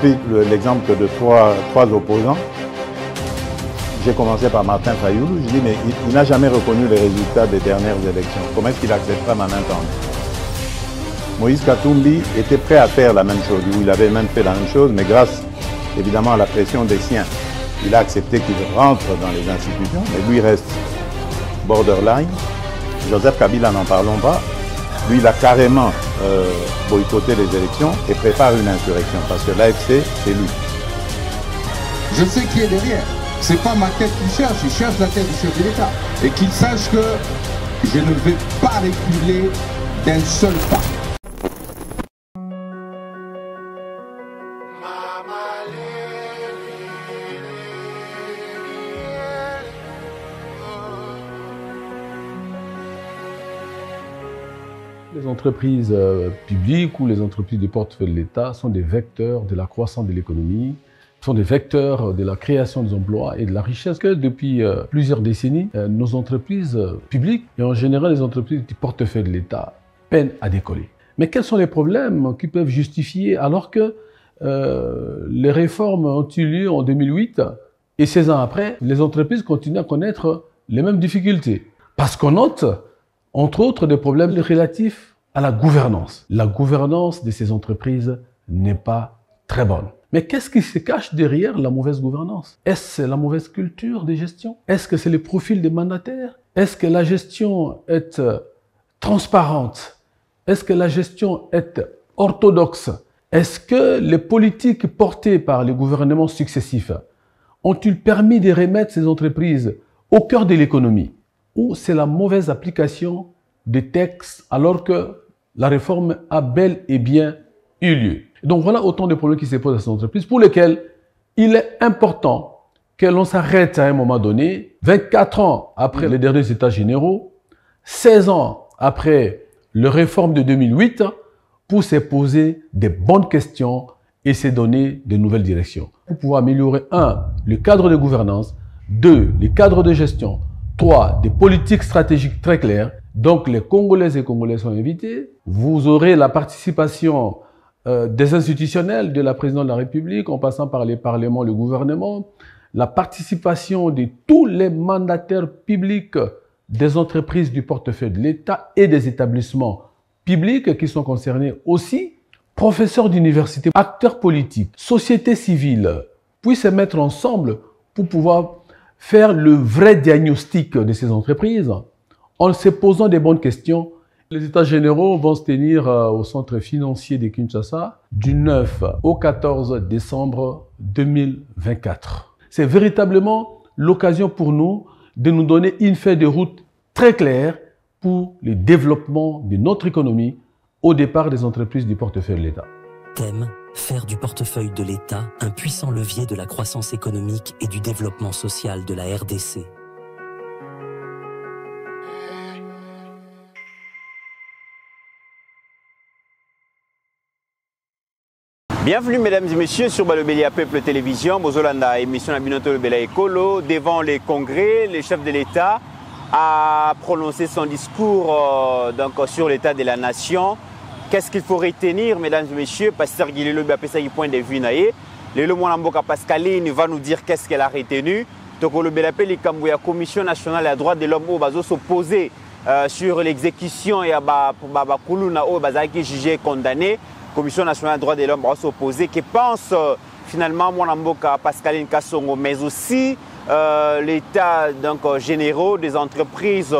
pris l'exemple de trois opposants. J'ai commencé par Martin Fayoulou. Je dis, mais il n'a jamais reconnu les résultats des dernières élections. Comment est-ce qu'il acceptera ma main tendue? Moïse Katumbi était prêt à faire la même chose. Il avait même fait la même chose, mais grâce évidemment à la pression des siens, il a accepté qu'il rentre dans les institutions, mais lui reste borderline. Joseph Kabila, n'en parlons pas. Lui, il a carrément boycotté les élections et prépare une insurrection, parce que l'AFC, c'est lui. Je sais qui est derrière. C'est pas ma tête qu'il cherche, il cherche la tête du chef de l'État. Et qu'il sache que je ne vais pas reculer d'un seul pas. Les entreprises publiques ou les entreprises du portefeuille de l'État sont des vecteurs de la croissance de l'économie, sont des vecteurs de la création des emplois et de la richesse que depuis plusieurs décennies, nos entreprises publiques et en général les entreprises du portefeuille de l'État peinent à décoller. Mais quels sont les problèmes qui peuvent justifier alors que les réformes ont eu lieu en 2008 et 16 ans après, les entreprises continuent à connaître les mêmes difficultés? Parce qu'on note entre autres des problèmes relatifs à la gouvernance. La gouvernance de ces entreprises n'est pas très bonne. Mais qu'est-ce qui se cache derrière la mauvaise gouvernance? Est-ce la mauvaise culture de gestion? Est-ce que c'est le profil des mandataires? Est-ce que la gestion est transparente? Est-ce que la gestion est orthodoxe? Est-ce que les politiques portées par les gouvernements successifs ont-ils permis de remettre ces entreprises au cœur de l'économie? Ou c'est la mauvaise application des textes alors que la réforme a bel et bien eu lieu. Donc voilà autant de problèmes qui se posent à ces entreprises pour lesquels il est important que l'on s'arrête à un moment donné, 24 ans après les derniers états généraux, 16 ans après la réforme de 2008, pour se poser des bonnes questions et se donner de nouvelles directions. Pour pouvoir améliorer 1. le cadre de gouvernance, 2. le cadre de gestion, 3. des politiques stratégiques très claires. Donc les Congolaises et Congolais sont invités. Vous aurez la participation des institutionnels, de la présidente de la République, en passant par les parlements, le gouvernement, la participation de tous les mandataires publics des entreprises du portefeuille de l'État et des établissements publics qui sont concernés aussi, professeurs d'université, acteurs politiques, société civile, puissent se mettre ensemble pour pouvoir faire le vrai diagnostic de ces entreprises en se posant des bonnes questions. Les États généraux vont se tenir au centre financier de Kinshasa du 9 au 14 décembre 2024. C'est véritablement l'occasion pour nous de nous donner une feuille de route très claire pour le développement de notre économie au départ des entreprises du portefeuille de l'État. Thème: faire du portefeuille de l'État un puissant levier de la croissance économique et du développement social de la RDC. Bienvenue mesdames et messieurs sur Balobelia Peuple Télévision, Bozolanda, émission Abinoto Lobela Ekolo. Devant les congrès, le chef de l'État a prononcé son discours sur l'état de la nation. Qu'est-ce qu'il faut retenir, mesdames et messieurs? Pasteur Guilelo Bapesa qui point de vue naïe. Lelo Mwanamboka Pascaline va nous dire qu'est-ce qu'elle a retenu. Tokolo Belapé, les Kambouya Commission nationale des droits de l'homme au bazo s'opposer sur l'exécution et à Bakuluna au bazaki jugé condamné. Commission nationale des droits de l'homme va s'opposer. Que pense finalement Mwanamboka Pascaline Kassongo, mais aussi l'état généraux des entreprises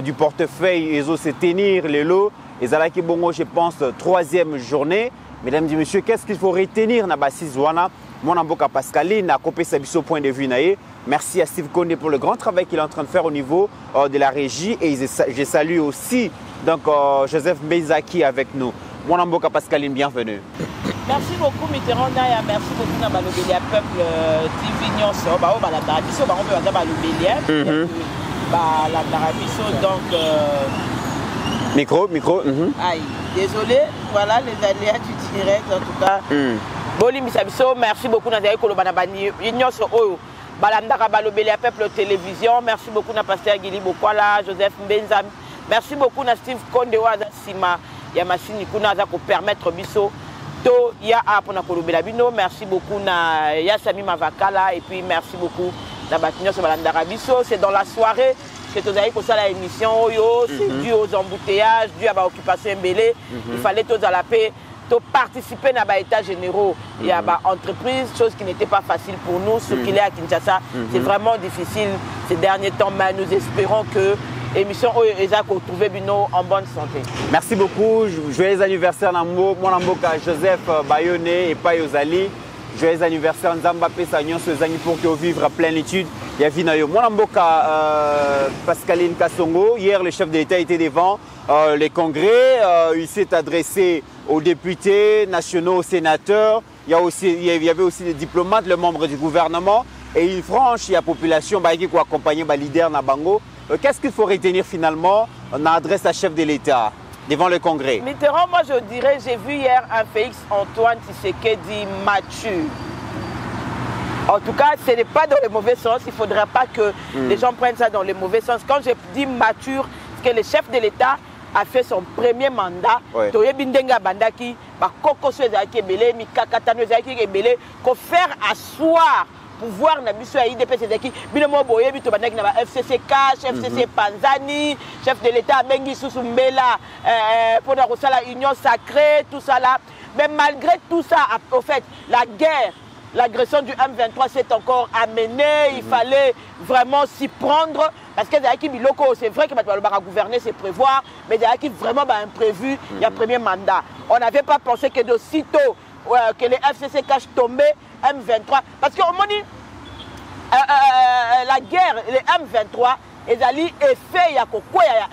du portefeuille et se tenir les lots. Et Zalaki Bongo, je pense, troisième journée. Mesdames et messieurs, qu'est-ce qu'il faut retenir na Basizwana, Mwanamboka Pascaline, à copé Sabiso point de vue naïe. Merci à Steve Kondé pour le grand travail qu'il est en train de faire au niveau de la régie. Et je salue aussi Joseph Mbezaki avec nous. Mwanamboka Pascaline, bienvenue. Merci beaucoup Mitterrand Naya, merci beaucoup na Balobelia Peuple TV Nyonso, ba o ba la biso ba on peut ba Balobelia. Ba la biso donc Micro. Aïe, désolé, voilà les aléas du direct en tout cas. Boli Misabiso, merci beaucoup na Zaïko Lobanabani, Nyonso Oyo, Balandaka Balobelia Peuple Télévision, merci beaucoup na Pasteur Guili Bokwala, Joseph Mbenzam, merci beaucoup na Steve Kondewa Sima, Yamachine Kuna za pour permettre biso to ya apona kolobela bino. Merci beaucoup na Yasami Mavakala et puis merci beaucoup na batinyo sur balandaka biso. C'est dans la soirée que tu as pour ça la émission c'est dû aux embouteillages, dû à l'occupation mbélé. Il fallait tous à la paix de participer à les états généraux et à l'entreprise, chose qui n'était pas facile pour nous, ce qu'il est à Kinshasa. C'est vraiment difficile ces derniers temps, mais nous espérons que l'émission Eza retrouver Bino en bonne santé. Merci beaucoup. Joyeux anniversaire mon amboka Joseph Bayone et Payozali. Joyeux anniversaire Nzamba Pesagnon Sezani pour que vivre à plénitude. Il y a Vinayo. Mon amboka Pascaline Kassongo. Hier, le chef de l'État était devant les congrès. Il s'est adressé aux députés nationaux, aux sénateurs. Il y avait aussi des diplomates, les membres du gouvernement. Et il franchit la population qui accompagner le leader Nabango. Qu'est-ce qu'il faut retenir finalement en adresse à chef de l'État devant le Congrès? Mitterrand, moi je dirais, j'ai vu hier un Félix Antoine Tshisekedi mature. En tout cas, ce n'est pas dans le mauvais sens. Il ne faudrait pas que les gens prennent ça dans le mauvais sens. Quand je dis mature, c'est que le chef de l'État a fait son premier mandat. Toye Bindenga Bandaki, Kokoso Ezaki Ebele, Mikakatano Ezaki Ebele, qu'on faire asseoir pouvoir na biso ya IDP Ezaki, binomo boye bito bandaki na FCC Cash, FCC Panzani, chef de l'État Bengi Susumbela, pour la Union sacrée, tout ça là. Mais malgré tout ça, au fait, la guerre, l'agression du M23 s'est encore amenée. Il fallait vraiment s'y prendre. Parce que c'est vrai que le gouverner, c'est prévoir. Mais il y a vraiment imprévu. Il y a premier mandat. On n'avait pas pensé que de sitôt que les FCC Cash tombaient, M23. Parce qu'au moment la guerre, les M23, ils allaient effet il y a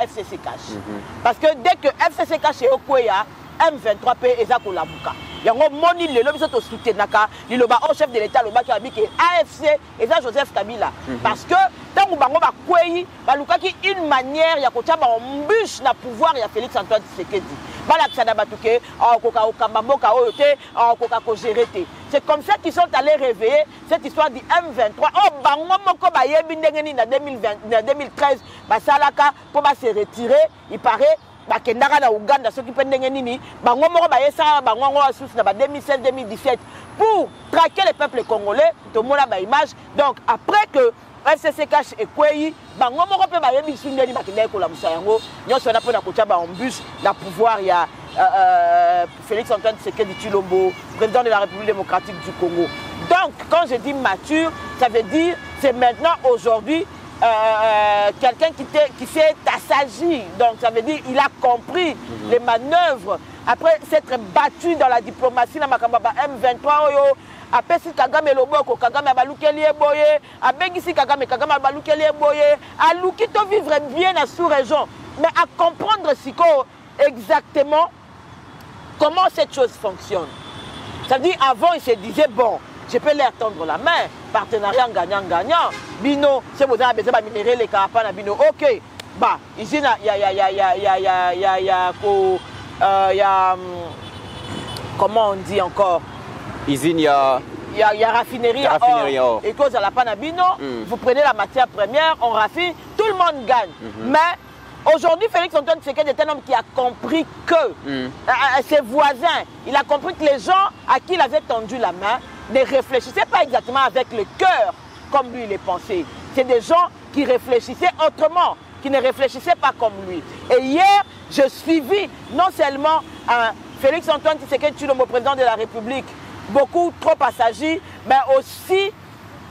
FCC Cash. Parce que dès que FCC Cash est au Kouya, M23 peut ezako la buka. Yango moni le lobi soto soutenaka, li loba au chef de l'État loba ki abiki AFC eza Joseph Kabila. Parce que tango bango ba kweyi, ba lukaki une manière ya kotia ba embûche na pouvoir ya Félix Antoine Tshisekedi. Bala kisada batuke, koka okamba mboka oyo te, koka ko gérer te. C'est comme ça qu'ils sont allés réveiller cette histoire du M23. Oh bango moko ba yebi ndenge ni na 2013 ba salaka pour ba se retirer, il paraît bakendaka na Uganda soki pe ndenge nini bango moko bayesa bango asusu na 2016-2017 pour traquer le peuple congolais to mona ba image. Donc après que FCC Cash ekweyi bango moko pe bayebi sundeli bakendaka ko la musa yango nyonso na pona kotia ba embûche na pouvoir ya Félix Antoine Tshisekedi Tshilombo, président de la République démocratique du Congo. Donc quand je dis mature, ça veut dire c'est maintenant aujourd'hui quelqu'un qui s'est assagi. Donc ça veut dire qu'il a compris les manœuvres. Après s'être battu dans la diplomatie, dans M23, après si Kagame Loboko, Kagame Abalukeli Boye, Abengisi Kagame, Kagame Abalukeli Boye, à Lukito vivre bien la sous-région, mais à comprendre exactement comment cette chose fonctionne. Ça veut dire avant il se disait bon, je peux leur tendre la main, partenariat gagnant-gagnant. Bino, c'est vous avez besoin de minérer les carapans à Bino. Ok, bah, ici, il y a comment on dit encore? Ici, il y a raffinerie à or. Et cause à la panabino, vous prenez la matière première, on raffine, tout le monde gagne. Mais aujourd'hui, Félix Antoine Tshisekedi est un homme qui a compris que ses voisins, il a compris que les gens à qui il avait tendu la main ne réfléchissaient pas exactement avec le cœur comme lui il est pensé. C'est des gens qui réfléchissaient autrement, qui ne réfléchissaient pas comme lui. Et hier, je suivis non seulement Félix Antoine Tshisekedi Tshilombo, président de la République, beaucoup trop assagi, mais aussi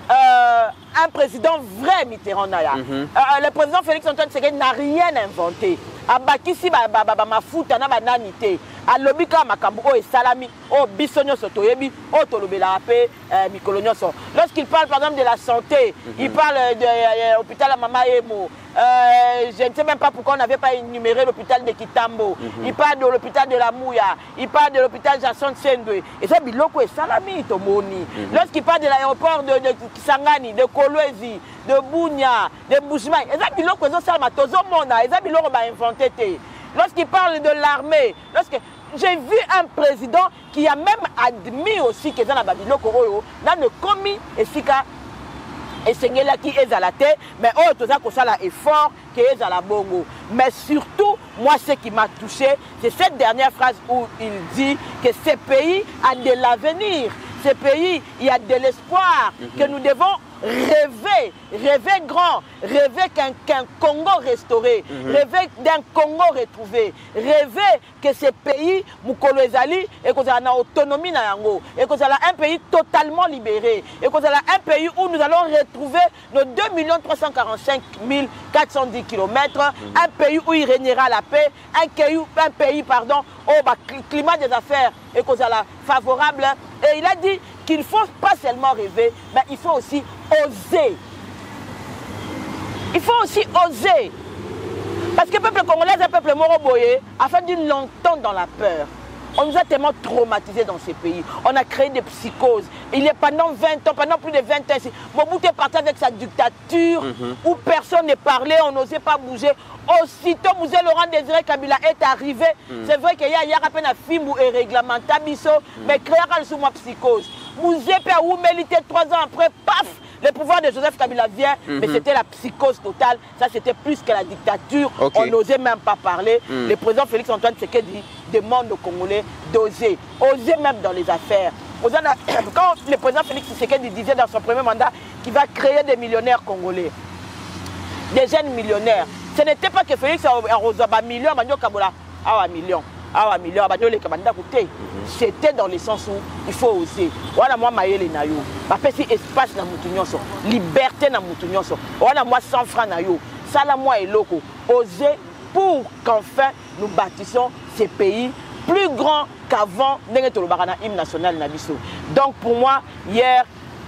un président vrai Mitterrand Naya. Le président Félix Antoine Tshisekedi n'a rien inventé. Abakisi mafuta na bananité. Alobika makambo o salami o bisonyo sotoyebi o tolobela pe mikolonyo so. Lorsqu'il parle par exemple de la santé, il parle de l'hôpital Mama Emo. Je ne sais même pas pourquoi on n'avait pas énuméré l'hôpital de Kitambo. Il parle de l'hôpital de la Mouya. Il parle de l'hôpital Jason Sendwe. Et ça, biloko et salami tomoni. Lorsqu'il parle de l'aéroport de Kisangani, de Kolwezi, de Bunia, de Bushman, et ça, biloko et salama tozo mona. Et ça, biloko ba inventé. Lorsqu'il parle de l'armée, j'ai vu un président qui a même admis aussi que dans la Babiloko, dans le commis et Sika, et sengela qui est à la tête, mais oh, tout ça, ça l'a effort qui est à la bongo. Mais surtout, moi, ce qui m'a touché, c'est cette dernière phrase où il dit que ce pays a de l'avenir. Ce pays, il y a de l'espoir, que nous devons rêver grand, rêver qu'un Congo restauré, rêver d'un Congo retrouvé, rêver que ce pays, Mukolo Ezali, et qu'on a une autonomie dans yango, et qu'on a un pays totalement libéré, et qu'on a un pays où nous allons retrouver nos 2 345 410 km, un pays où il régnera la paix, un pays au climat des affaires, et qu'on a favorable. Et il a dit qu'il ne faut pas seulement rêver, mais il faut aussi oser. Il faut aussi oser. Parce que le peuple congolais est un peuple moroboyé, afin d'une longtemps dans la peur. On nous a tellement traumatisés dans ces pays. On a créé des psychoses. Il est pendant 20 ans, pendant plus de 20 ans, Mobutu est parti avec sa dictature, où personne ne parlait, on n'osait pas bouger. Aussitôt, Mouzé Laurent Désiré Kabila est arrivé. C'est vrai qu'il y a à peine un film et réglementa biso, mais créé une psychose. Mouzé Péaou milité 3 ans après, paf, le pouvoir de Joseph Kabila vient, mais c'était la psychose totale. Ça, c'était plus que la dictature. On n'osait même pas parler. Le président Félix Antoine Tshisekedi demande aux Congolais d'oser. Oser même dans les affaires. Quand le président Félix Tshisekedi disait dans son premier mandat qu'il va créer des millionnaires congolais, des jeunes millionnaires, ce n'était pas que Félix a million, million. C'était dans le sens où il faut oser. Voilà moi maïele nayo. Parce que espace na mutu nyonso, liberté na mutu nyonso. Voilà moi 100 francs nayo. Ça la moi et loco. Oser pour qu'enfin nous bâtissons ces pays plus grands qu'avant n'engé tolobarana hymne national na biso. Donc pour moi hier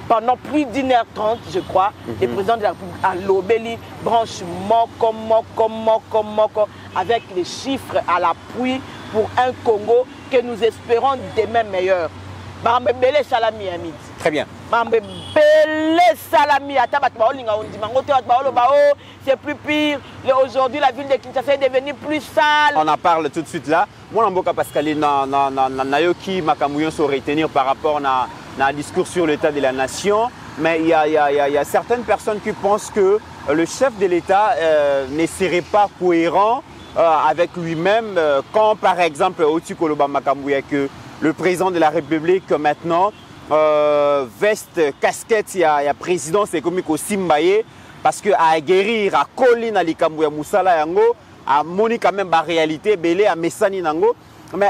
pendant plus d'1h30, je crois, le président de la République a lobeli branche moko avec les chiffres à l'appui pour un Congo que nous espérons demain meilleur. Très bien. C'est plus pire. Aujourd'hui, la ville de Kinshasa est devenue plus sale. On en parle tout de suite là. Moi, je pense que Nayoki Makamouyon se retenir par rapport à un discours sur l'état de la nation. Mais il y a certaines personnes qui pensent que le chef de l'État ne serait pas cohérent avec lui-même quand, par exemple, Oti Koloba Makamouya, que le président de la République maintenant veste, casquette, il y a président, c'est comme Simbaye, parce que à guérir, à Colline, à Likamouya Moussala Yango, à Moni quand même, la réalité, Belé, à Messani Nango. Mais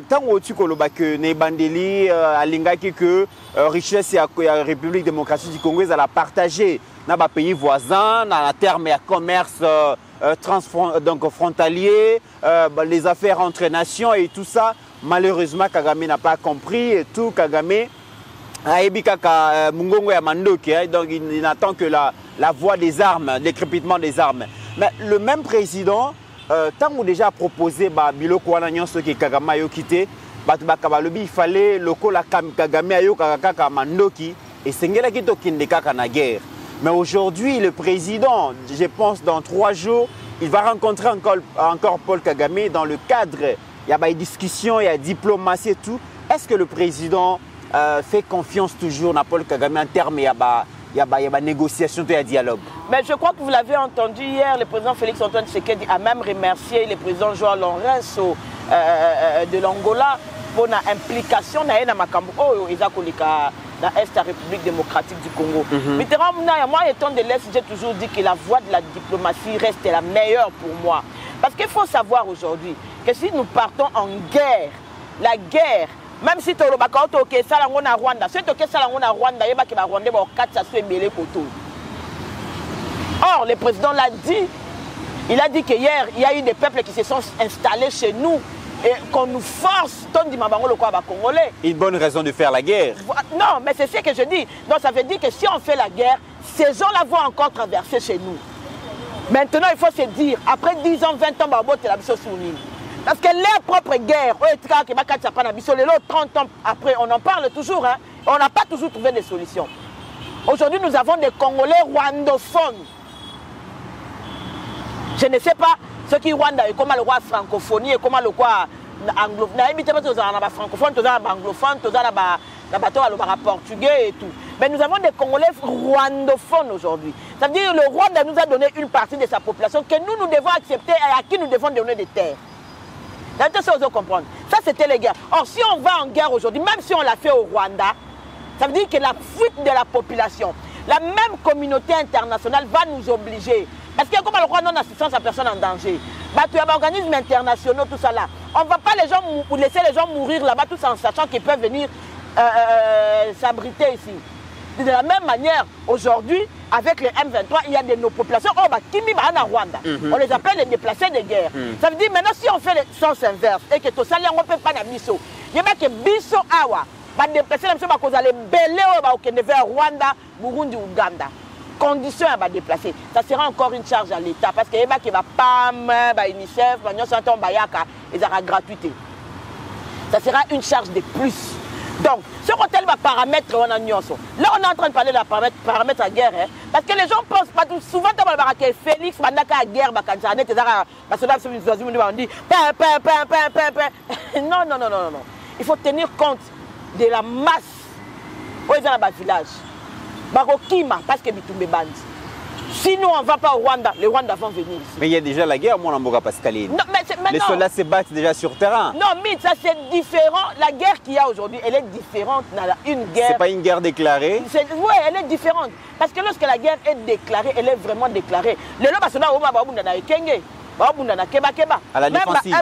tant que Koloba que Nebandeli, à Lingaki, que richesse et la République démocratique du Congo, elle a partagé dans les pays voisins, dans la terme et commerce donc frontalier, les affaires entre nations et tout ça. Malheureusement, Kagame n'a pas compris et tout. Kagame a ébikaka Mungongo ya Mandoki, donc il n'attend que la voie des armes, le décrépitement des armes. Mais le même président, tant qu'on déjà proposé Biloko Wanagnon, ce qui Kagame a quitté, il fallait la Kagame ayo kaka Mandoki et Sengela Kito Kindeka na guerre. Mais aujourd'hui, le président, je pense dans 3 jours, il va rencontrer encore Paul Kagame dans le cadre. Il y a des discussions, il y a diplomatie et tout. Est-ce que le président fait confiance toujours à Paul Kagame en termes, il y a des négociations, il y a dialogue? Mais je crois que vous l'avez entendu hier, le président Félix Antoine Tshisekedi a même remercié le président Joao Lourenço de l'Angola pour l'implication dans la Makambo. Dans l'Est de la République démocratique du Congo. Mitterrand, moi, étant de l'Est, j'ai toujours dit que la voie de la diplomatie reste la meilleure pour moi. Parce qu'il faut savoir aujourd'hui que si nous partons en guerre, la guerre, même si tu as fait ça en Rwanda, si tu as fait ça en Rwanda, il y a des Rwandais qui Or, le président l'a dit, il a dit qu'hier, il y a eu des peuples qui se sont installés chez nous et qu'on nous force, Congolais. Une bonne raison de faire la guerre. Non, mais c'est ce que je dis. Donc ça veut dire que si on fait la guerre, ces gens-là vont encore traverser chez nous. Maintenant, il faut se dire, après 10 ans, 20 ans, parce que leur propre guerre, 30 ans après, on en parle toujours, hein, on n'a pas toujours trouvé des solutions. Aujourd'hui, nous avons des Congolais rwandophones. Je ne sais pas ce qui Rwanda est comment le roi francophonie et comment le roi anglophone. Francophone, anglophone, la bateau à portugais et tout. Mais nous avons des Congolais rwandophones aujourd'hui. Ça veut dire que le Rwanda nous a donné une partie de sa population que nous devons accepter et à qui nous devons donner des terres. Ça, vous comprendre. Ça, c'était les guerres. Or, si on va en guerre aujourd'hui, même si on l'a fait au Rwanda, ça veut dire que la fuite de la population, la même communauté internationale va nous obliger. Parce que comme le Rwanda non-assistance à personne en danger, il y a des organismes internationaux, tout ça là. On ne va pas laisser les gens mourir là-bas, tout ça en sachant qu'ils peuvent venir s'abriter ici. De la même manière, aujourd'hui, avec les M23, il y a de nos populations. Oh, Kimi va en Rwanda. On les appelle les déplacés de guerre. Ça veut dire maintenant, si on fait le sens inverse et que tout ça, on ne peut pas dans Bisso. Il y a que Bisso Awa va déplacer les gens qui aller belé vers Rwanda, Burundi, Ouganda. Condition à déplacer. Ça sera encore une charge à l'État parce qu'il y a qui va PAM, UNICEF, ils auront gratuité. Ça sera une charge de plus. Donc, ce hôtel va paramètre, on a Nyonso. Là, on est en train de parler de la paramètre à guerre. Hein, parce que les gens pensent pas tout. Souvent, que Félix, Mandaka à guerre, parce que là, on dit non, non, non, non, non. Il faut tenir compte de la masse. Où est le village? Bakokima, parce que Bitumbe Band. Si nous, on ne va pas au Rwanda, les Rwandais vont venir ici. Mais il y a déjà la guerre, mon Amboga Pascaline. Non, mais les soldats se battent déjà sur terrain. Non, mais ça c'est différent. La guerre qu'il y a aujourd'hui, elle est différente. Une guerre. C'est pas une guerre déclarée. Oui, elle est différente. Parce que lorsque la guerre est déclarée, elle est vraiment déclarée. Le loba sona oma ba bunda na ekenge, ba bunda na keba keba. À la défensive.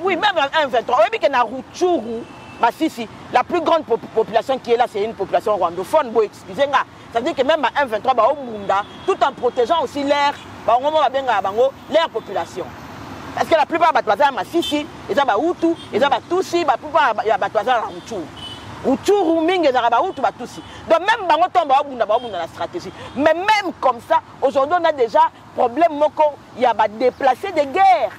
Oui, même M23. Oui, mais que na Rutshuru, bah si, la plus grande population qui est là, c'est une population rwandophone. Bon, excusez-moi. Ça veut dire que même à M23, bah, au Bunda, tout en protégeant aussi l'air, bah, l'air population. Parce que la plupart des Batouazans, Massissi, ils ont Hutu, ils ont Tutsi, la plupart des Batouazans, Hutu. Hutu, Ruming, ils ont Hutu, Tutsi. Donc même dans la stratégie. Mais même comme ça, aujourd'hui, on a déjà problème, il y a des déplacés de guerre.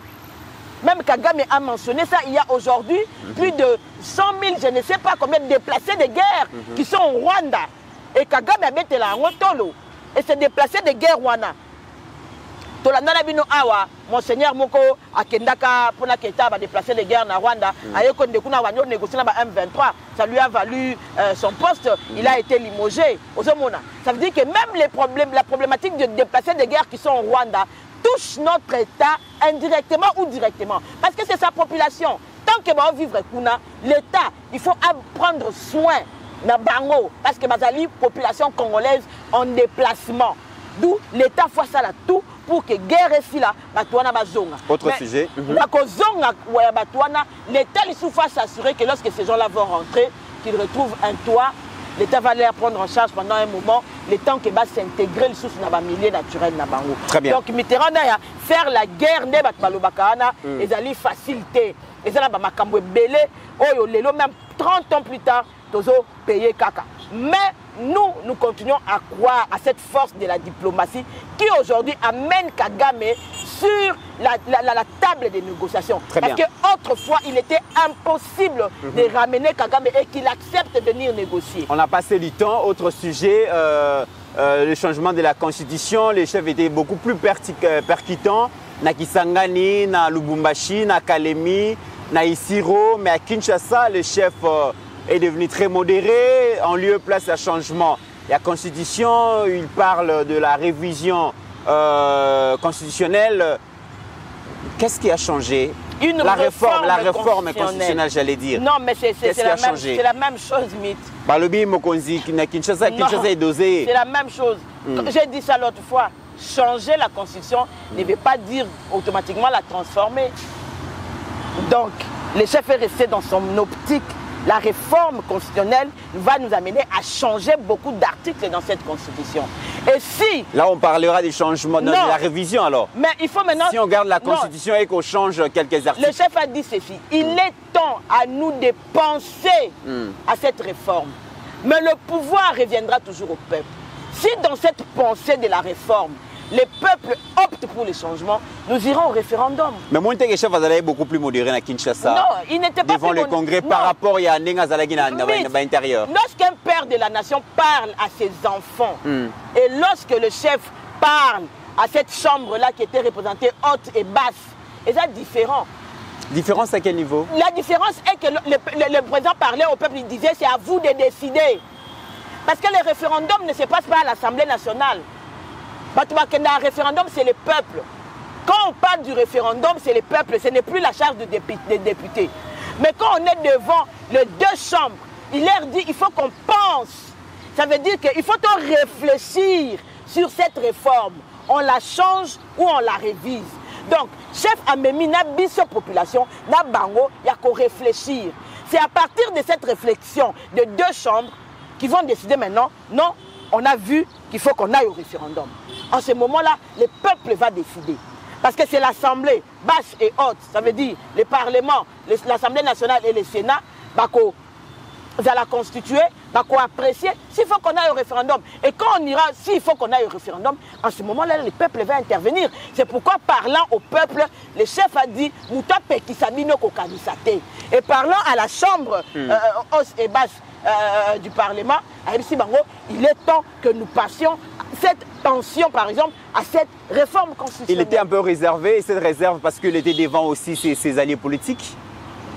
Même Kagame a mentionné ça, il y a aujourd'hui plus de 100 000, je ne sais pas combien de déplacés de guerre qui sont au Rwanda. Et Kagame a été là en Otolo. Et s'est déplacé de guerre Rwanda. Tolandana Bino Awa, Monseigneur Moko, Akendaka, Ponaketa va déplacer de guerre en Rwanda. Ayeko Ndekuna va négocier dans M23. Ça lui a valu son poste. Il a été limogé. Ça veut dire que même la problématique de déplacés de guerre qui sont au Rwanda touche notre État indirectement ou directement. Parce que c'est sa population. Tant que va vivre l'État, il faut prendre soin de Bango. Parce que la population congolaise en déplacement. D'où l'État fait ça là tout pour que guerre ici là, autre sujet. L'État il faut s'assurer que lorsque ces gens-là vont rentrer, qu'ils retrouvent un toit. L'État va les prendre en charge pendant un moment, le temps qu'il va s'intégrer dans le milieu naturel. Très bien. Donc, Mitterrand a faire la guerre, ils allaient faciliter. Ils allaient belé, même 30 ans plus tard, ils ont payé caca. Mais nous continuons à croire à cette force de la diplomatie qui aujourd'hui amène Kagame sur la table des négociations. Parce qu'autrefois, il était impossible de ramener Kagame et qu'il accepte de venir négocier. On a passé du temps. Autre sujet, le changement de la constitution. Les chefs étaient beaucoup plus percutants. Na Kisangani, na Lubumbashi, na Kalemi, na Isiro. Mais à Kinshasa, le chef est devenu très modéré. En lieu place à changement. La constitution, il parle de la révision constitutionnelle. Qu'est-ce qui a changé? La réforme constitutionnelle, j'allais dire. Non, mais c'est la même chose, Mythe. Kinshasa est dosé. C'est la même chose. J'ai dit ça l'autre fois. Changer la constitution ne veut pas dire automatiquement la transformer. Donc, le chef est resté dans son optique. La réforme constitutionnelle va nous amener à changer beaucoup d'articles dans cette constitution. Et si... Là, on parlera des changements, de la révision alors. Mais il faut maintenant... Si on garde la constitution et qu'on change quelques articles. Le chef a dit ceci. Il est temps à nous de penser à cette réforme. Mais le pouvoir reviendra toujours au peuple. Si dans cette pensée de la réforme, les peuples optent pour les changements, nous irons au référendum. Mais moi, je chef est beaucoup plus modéré à Kinshasa. Non, il n'était pas devant le Congrès par rapport à l'intérieur. Lorsqu'un père de la nation parle à ses enfants, et lorsque le chef parle à cette chambre-là qui était représentée haute et basse, c'est différent. Différence à quel niveau? La différence est que le président parlait au peuple, il disait c'est à vous de décider. Parce que le référendum ne se passe pas à l'Assemblée nationale. Un référendum, c'est le peuple. Quand on parle du référendum, c'est le peuple, ce n'est plus la charge des députés. Mais quand on est devant les deux chambres, il leur dit il faut qu'on pense. Ça veut dire qu'il faut réfléchir sur cette réforme. On la change ou on la révise. Donc, chef Amemi n'a biso population, n'a bango, il y a qu'à réfléchir. C'est à partir de cette réflexion de deux chambres qui vont décider maintenant, non, on a vu qu'il faut qu'on aille au référendum. En ce moment-là, le peuple va décider. Parce que c'est l'Assemblée basse et haute, ça veut dire le Parlement, l'Assemblée nationale et le Sénat, bako, vous allez constituer, bako apprécier s'il faut qu'on aille au référendum. Et quand on ira, s'il faut qu'on aille au référendum, en ce moment-là, le peuple va intervenir. C'est pourquoi, parlant au peuple, le chef a dit, Moutape qui s'abino kokanisate. Et parlant à la chambre hausse et basse du Parlement, il est temps que nous passions cette tension, par exemple, à cette réforme constitutionnelle. Il était un peu réservé, et cette réserve parce qu'il était devant aussi ses alliés politiques?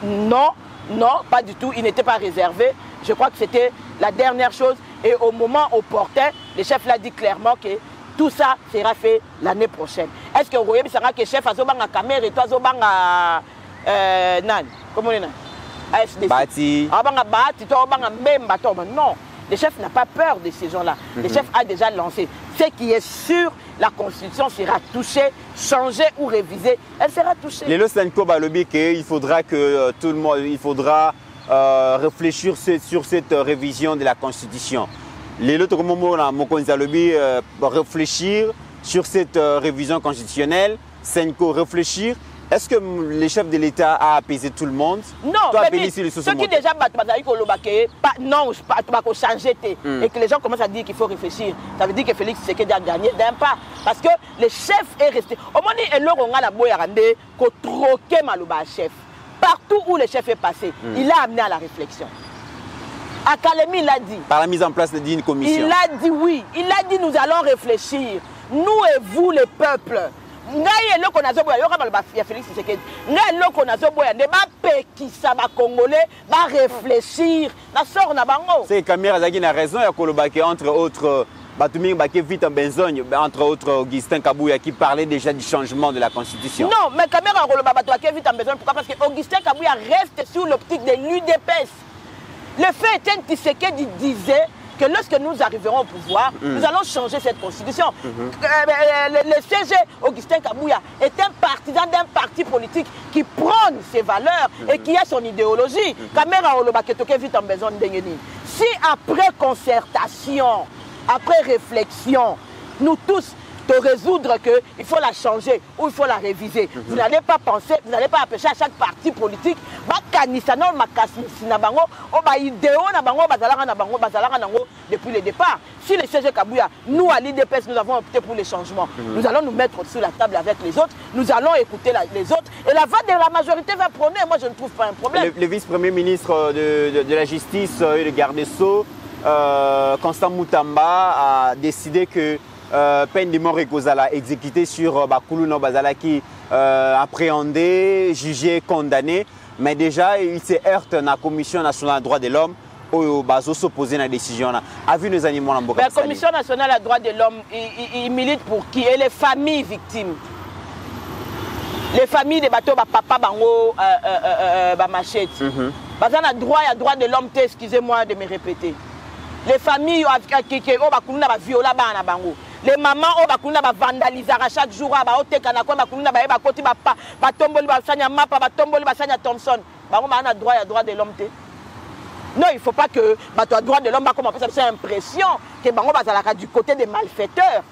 Non, non, pas du tout. Il n'était pas réservé. Je crois que c'était la dernière chose. Et au moment opportun, le chef l'a dit clairement que tout ça sera fait l'année prochaine. Est-ce que vous voyez que le chef a zobanga caméra et toi zobanga nan? Comment on dit? Bati. Non, le chef n'a pas peur de ces gens-là. Le chef a déjà lancé. Ce qui est sûr, la Constitution sera touchée, changée ou révisée. Elle sera touchée. Les Senko Balobi, il faudra que tout le monde, il faudra réfléchir sur cette révision de la Constitution. Les autres réfléchir sur cette révision constitutionnelle. Senko réfléchir. Est-ce que le chef de l'État a apaisé tout le monde? Non, mais ceux qui déjà non, pas changer et que les gens commencent à dire qu'il faut réfléchir, ça veut dire que Félix Tshisekedi a gagné d'un pas. Parce que le chef est resté. Au moment où on a la boyarande, qu'on troquait Malouba chef. Partout où le chef est passé, il a amené à la réflexion. Akalemi l'a dit. Par la mise en place d'une commission. Il a dit oui. Il a dit nous allons réfléchir. Nous et vous, le peuple. Ngai eloko nazoboya yoka baloba ya Félix Tshisekedi ngai eloko nazoboya ne ba pekisa ba congolais ba réfléchir na sort na bango c'est caméra zaki na raison ya koloba ke entre autres Batumi Baké vite en besogne entre autres Augustin Kabouya qui parlait déjà du changement de la constitution. Non mais caméra koloba Baké vite en besogne pourquoi parce que Augustin Kabouya reste sur l'optique de l'UDPS. Le fait est que Tshisekedi disait que lorsque nous arriverons au pouvoir, nous allons changer cette constitution. Le CG, Augustin Kabouya, est un partisan d'un parti politique qui prône ses valeurs et qui a son idéologie. Si après concertation, après réflexion, nous tous de résoudre qu'il faut la changer ou il faut la réviser. Vous n'allez pas penser, vous n'allez pas empêcher à chaque parti politique depuis le départ. Si le CG Kabouya, nous à l'IDPS, nous avons opté pour les changements, nous allons nous mettre sur la table avec les autres, nous allons écouter les autres et la voix de la majorité va prôner. Moi, je ne trouve pas un problème. Le vice-premier ministre de la Justice et le garde des Sceaux, Constant Moutamba, a décidé que peine de mort et Kozala exécutée sur Bakoulouno Bazala qui appréhendé, jugé, condamné. Mais déjà, il se heurte dans la Commission nationale des droits de l'homme où Bazo s'opposait à la décision. A vu les animaux en Boka. La Commission nationale des droits de l'homme, il milite pour qui? Et les familles victimes. Les familles des bateaux, papa, bango, machette. Bazan a droit de l'homme, excusez-moi de me répéter. Les familles qui ont violé bango. Les mamans ont vandalisé chaque jour, Thompson. Droit de l'homme. Non, il ne faut pas que le droit de l'homme ait l'impression que du côté des malfaiteurs.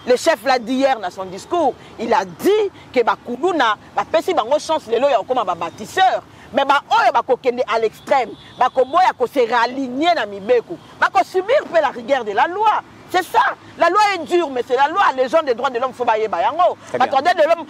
Le chef l'a dit hier dans son discours. Il a dit que Bakoulouna a une chance de comme un bâtisseur. Mais à l'extrême, se réaligner dans Mibeko, subir la rigueur de la loi. C'est ça. La loi est dure, mais c'est la loi. Les gens des droits de l'homme, il faut bailler bayango. Attendez de l'homme,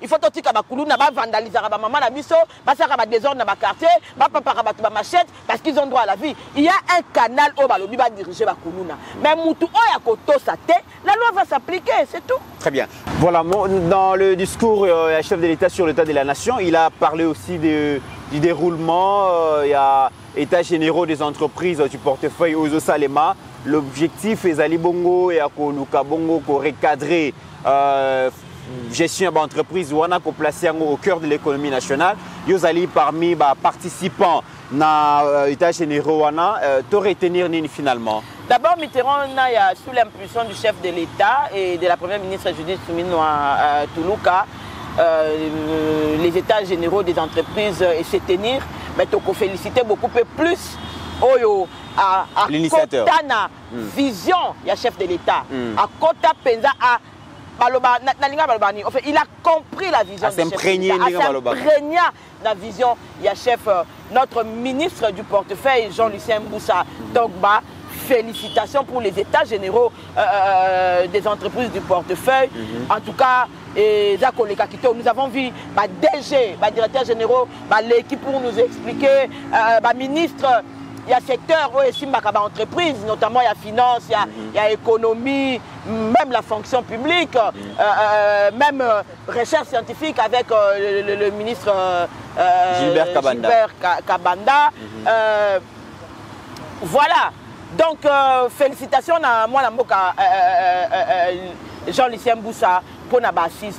il faut tout que Bakoulou n'a pas vandalisé à maman na biso, passer à désordre dans ma quartier, papa à machette, parce qu'ils ont droit à la vie. Il y a un canal où Balobi va diriger Bakoulou. Mais Moutou Oyakoto Sate, la loi va s'appliquer, c'est tout. Très bien. Voilà, dans le discours chef de l'État sur l'état de la nation, il a parlé aussi du déroulement. Il y a état généraux des entreprises du portefeuille Ozo Salema. L'objectif est Ali Bongo et Akoluka Bongo pour recadrer gestion d'entreprise ou on placé au cœur de l'économie nationale. Yozali parmi les participants dans l'état généraux, tu retenir finalement. D'abord, Mitterrand, sous l'impulsion du chef de l'État et de la première ministre Judith Suminwa Toulouka, les états généraux des entreprises et se tenir, mais tu peux féliciter beaucoup plus à l'initiateur. Kota vision, il y a chef de l'État. À Kota Penza à il a compris la vision du chef de l'État. À s'imprégner la vision, il y a chef, notre ministre du portefeuille, Jean-Lucien Mboussa Dogba. Félicitations pour les états généraux des entreprises du portefeuille. En tout cas, nous avons vu DG, directeur généraux, l'équipe pour nous expliquer, ministre, il y a secteur où il y a entreprise, notamment il y a finance, il y a économie, même la fonction publique, même recherche scientifique avec le ministre Gilbert Kabanda. Voilà. Donc, félicitations à moi, Jean-Lucien Mboussa, pour la assise.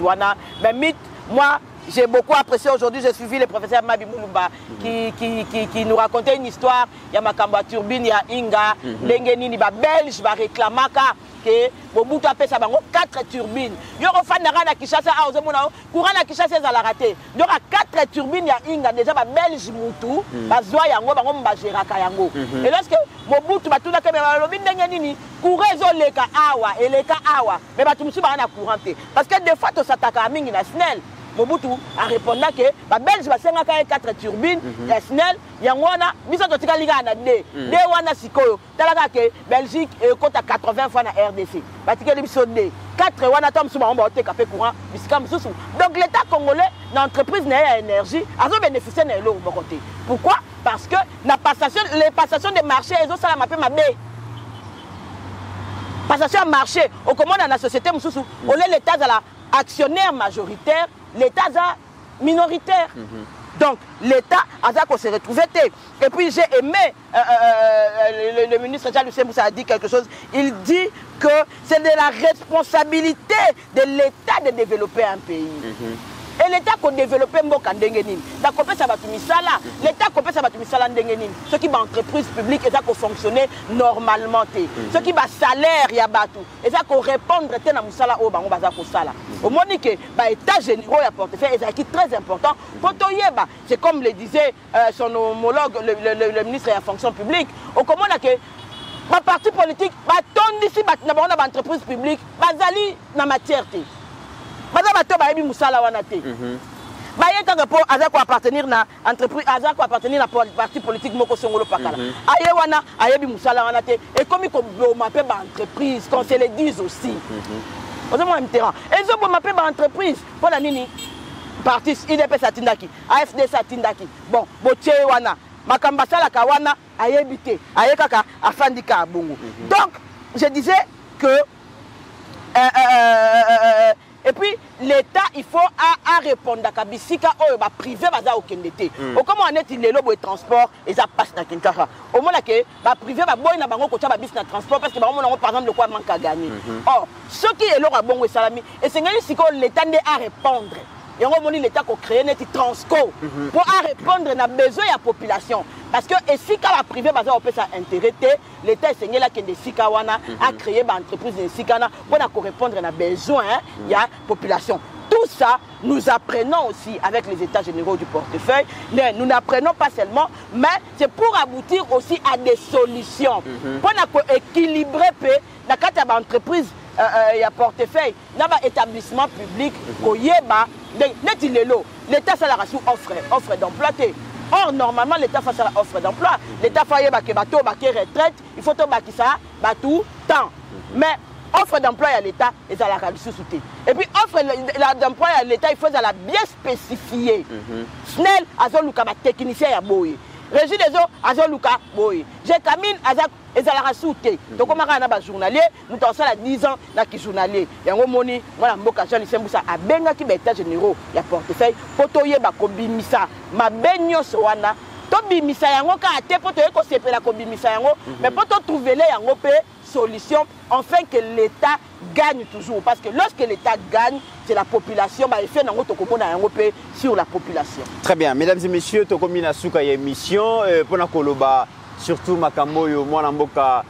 Mais moi, j'ai beaucoup apprécié aujourd'hui, j'ai suivi le professeur Mabi Moulumba qui nous racontait une histoire. Il y a Makamba Turbine, il y a Inga, Lengenini, Belge, Réclamaka, que Mobutu a fait 4 turbines. Il y a un Kishasa, courant à Kishasa, ça l'a raté. Il y aura 4 turbines, il y a Inga, déjà Belge Moutou, Bazoa Yango, Bajiraka Yango. Et lorsque Mobutu, tout le monde, courant leka awa, et leka awa, mais Batumusu va en couranté. Parce que des fois, tu s'attaques à Mingi National. Mobutu a répondu que les Belges vont 4 turbines, les SNEL, il y a des Belgique compte à 80 fois dans RDC. Parce que les 4 courant. Donc l'État congolais, l'entreprise n'a énergie, a bénéficié de l'eau. Pourquoi? Parce que les passations des marchés, elles ont ça la passation de marché, au commande dans la société, on est l'État actionnaire majoritaire, l'État minoritaire. Donc, l'État a se retrouvé. Et puis, j'ai aimé, le ministre Jean-Lucien Mboussa a dit quelque chose. Il dit que c'est de la responsabilité de l'État de développer un pays. Et l'État qui a développé Mboka Ndengenin. L'État qui a développé ce qui est entreprise publique, et ça qui fonctionne normalement. Ce qui est salaire, il y a batou. Et ça qui répondre à Moussala au Bango Bazako Sala. Au moment où l'État généraux a portefeuille, c'est très important. C'est comme le disait son homologue, le ministre de la fonction publique. Au moment où les partis politiques, ici, dans l'entreprise publique, bazali na matière. Appartenir à l'entreprise, appartenir à parti politique, et comme ils m'appellent entreprise, qu'on se le dise aussi. Et ils ont m'appelé entreprise pour la nini parti IDP Satindaki, AFD Satindaki. Bon, Boche wana, Makambasala Kawana, ayebité, ayekaka, afandika bongo. Donc, je disais que et puis l'État, il faut à répondre à Kabisika ou privé baza au Kendete. Au comment on est les lobes de transport et ça passe dans Kinshasa. Au moment que ba privé ba boy na bango ko tcha ba bis na transport parce que ba on par exemple de quoi manque à gagner. Or, ce qui est leur bon et salami et c'est ngani siko l'État n'est à répondre. Et on a l'État qui a créé un transco pour répondre à besoin de la population. Parce que si la privé peut s'intéresser, l'État a créé une entreprise pour répondre à besoin de la population. Tout ça, nous apprenons aussi avec les États généraux du portefeuille. Nous n'apprenons pas seulement, mais c'est pour aboutir aussi à des solutions. Pour équilibrer l'entreprise. Il y a portefeuille, il y a un établissement public, l'État ça la offre d'emploi. Or, normalement, l'État face à l'offre d'emploi. L'État fait que bateau, retraite, il faut que ça, tout temps. Mais offre d'emploi à l'État, et ça la sous-souté. Et puis, offre d'emploi à l'État, il faut la bien spécifier. Snell, Azoluka, technicien à Boye. Régie des eaux, Azoluka, Boye. J'ai Camille, Azak, et ça la sous-souté. Donc, comme on a un journalier, nous avons 10 ans, dans journalier. Il y a un moni, moi, je suis à Benga qui est état généraux, il y a portefeuille, Potoye, Bakobimisa, ma Benyo Soana. Tobimisa yango ka ate poto eko sepela ko bimisa yango mais poto trouver les yango pe solution afin que l'État gagne toujours parce que lorsque l'État gagne c'est la population ba effet nango to komona yango pe sur la population. Très bien, mesdames et messieurs, to komina suka ya émission pona koloba surtout makambo yo mwana mboka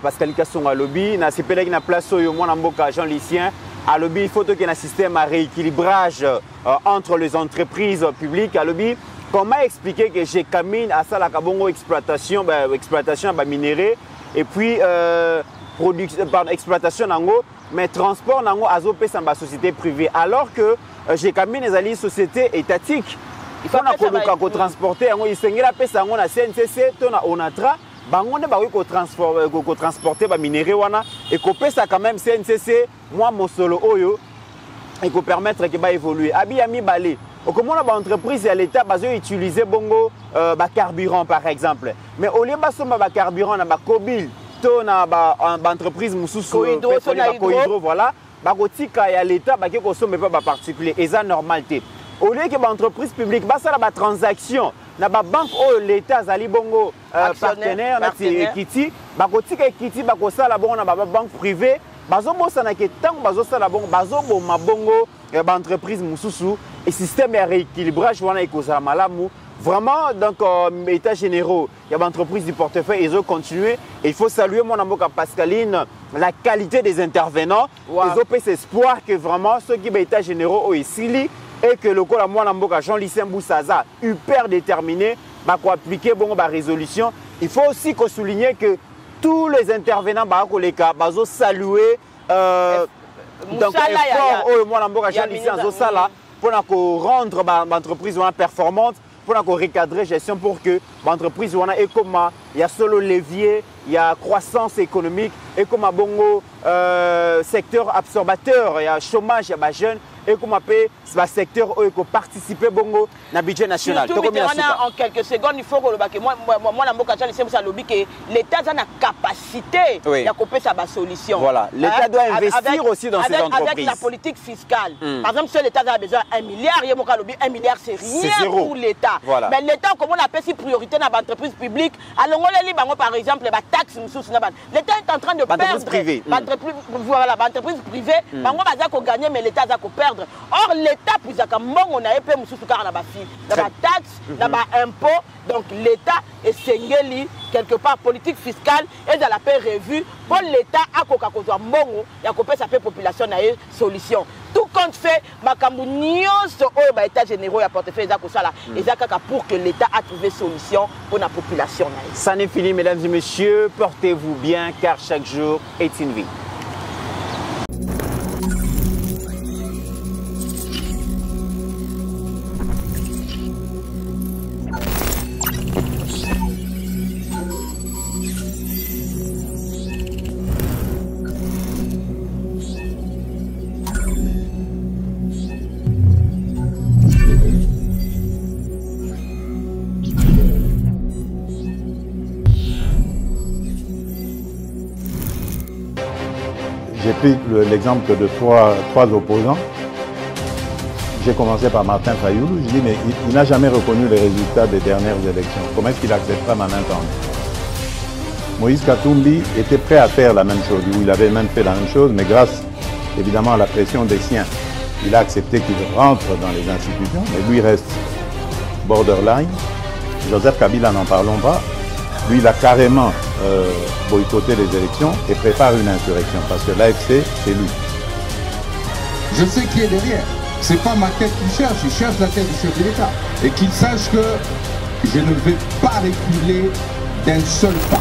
Pascal Kasonga lobby na sepelaki na place yo mwana mboka Jean Lucien à lobby il faut que un système à rééquilibrage entre les entreprises publiques à lobby. Comment expliquer que j'ai Camille à ça la kabongo exploitation minérée et puis exploitation nango mais transport nango azopé sans ba société privée alors que j'ai Camille les alliés société étatique il faut qu'on transporter yango isengela pesa yango na CNCC to na Onatra bango ne ba ko transporter ba minéré wana et ko pesa quand même CNCC moi mon solo oyo et ko permettre que ba évoluer abi ami balé. Comment on a une entreprise et l'État va utiliser bongo carburant par exemple. Mais au lieu de carburant, on a Kobil, on a une entreprise Kohydro, voilà. L'État va consommer pas particulier et ça normalité. Au lieu que l'entreprise publique, ça la transaction, na ba banque où l'État zali bongo partenaire, na Kiti, Kiti la bongo na ba banque privée. Bazo bosana ke tant bazo sala bongo bazo bo mabongo entreprise mususu et système de rééquilibrage wana ekozala malamu vraiment donc état généraux il y a entreprise du portefeuille ils ont continué et il faut saluer mon amboka Pascaline la qualité des intervenants ils ont fait espoir que vraiment ceux qui état généraux au Isili et que le col mon amboka Jean Lucien Boussaza hyper déterminé ba ko appliquer bongo ba résolution il faut aussi qu'on souligner que tous les intervenants bazo saluer donc effort au moi namboka Jean Lucien azosala pour rendre l'entreprise performante pour recadrer gestion pour que l'entreprise est comme il y a solo levier il y a croissance économique et comme bongo secteur absorbateur il y a chômage il y a jeunes et comme appelle ce secteur où il faut participer bongo na budget national. En quelques secondes il faut que moi namboka Jean Lucien ça lobby que l'État a la capacité de couper sa solution. Voilà, l'État doit investir aussi dans ces entreprises. Avec la politique fiscale. Par exemple, si l'État a besoin d'1 milliard, il y a 1 milliard c'est rien pour l'État. Voilà. Mais l'État comment on appelle si priorité dans l'entreprise publique alors on par exemple les taxes l'État est en train de perdre l'entreprise privée bango baza ko gagner mais l'État a ko perdre. Or l'État puis on a épé mususu car na ba taxe na ba impôt donc l'État est sengeli quelque part politique fiscale et dans la paix revue pour l'État a koka kozwa mbongo ya ko pesa pe population na solution tout compte fait makambu nyonso oyo ba état généraux ya portefeuille za ko sala ezaka pour que l'État a trouvé solution pour la population na. Ça n'est fini mesdames et messieurs, portez-vous bien car chaque jour est une vie. J'ai pris l'exemple de trois opposants. J'ai commencé par Martin Fayoulou. Je dis, mais il n'a jamais reconnu les résultats des dernières élections. Comment est-ce qu'il acceptera ma main tendue? Moïse Katumbi était prêt à faire la même chose. Il avait même fait la même chose, mais grâce évidemment à la pression des siens, il a accepté qu'il rentre dans les institutions, mais lui reste borderline. Joseph Kabila, n'en parlons pas. Lui, il a carrément boycotté les élections et prépare une insurrection parce que l'AFC, c'est lui. Je sais qui est derrière. C'est pas ma tête qu'il cherche, il cherche la tête du chef de l'État. Et qu'il sache que je ne vais pas reculer d'un seul pas.